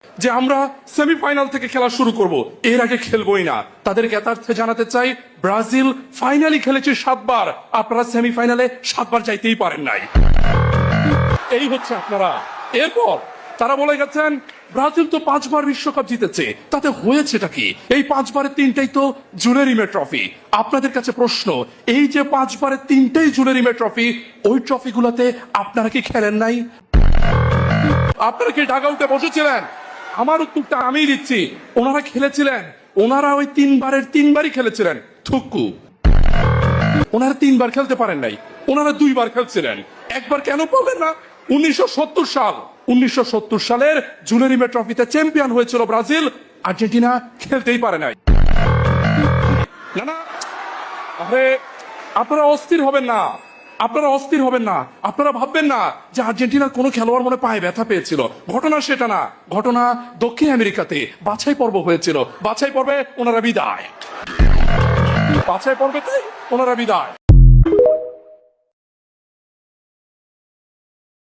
যে আমরা সেমিফাইনাল থেকে খেলা শুরু করব, এর আগে খেলবোই না। তাদের জ্ঞাতার্থে জানাতে চাই, ব্রাজিল ফাইনালি খেলেছে 7 বার, আপনারা সেমিফাইনালে 7 বার যাইতেই পারেন নাই। এই হচ্ছে আপনারা। এরপর তারা বলে গেছেন ব্রাজিল তো 5 বার বিশ্বকাপ জিতেছে, তাতে হয়েছেটা কি? এই 5 বারের 3টাই তো জুলেরিমে ট্রফি। আপনাদের কাছে প্রশ্ন, এই যে 5 বারের 3টাই জুলেরিমে ট্রফি, ওই ট্রফিগুলোতে আপনারা কি খেলেন নাই? আপনারা কি ডাগআউটে বসেছিলেন? আমার উত্তরটা আমি দিচ্ছি, ওনারা খেলেছিলেন। ওনারা ওই 3 বারের 3 বারই খেলেছিলেন। থুক্কু, ওনারা 3 বার খেলতে পারেন নাই, ওনারা 2 বার খেলছিলেন। একবার কেন বললেন না? 1970 সালের জুলেরিমে ট্রফিতে চ্যাম্পিয়ন হয়েছিল ব্রাজিল, আর্জেন্টিনা খেলতেই পারে নাই। না না, আরে আপনারা অস্থির হবেন না, আপনারা অস্থির হবেন না। আপনারা ভাববেন না যে আর্জেন্টিনার কোনো খেলোয়াড় মনে পায়ে ব্যথা পেয়েছিল। ঘটনা সেটা না। ঘটনা দক্ষিণ আমেরিকাতে বাছাই পর্ব হয়েছিল। বাছাই পর্বে ওনারা বিদায়। বাছাই পর্বেতে ওনারা বিদায়।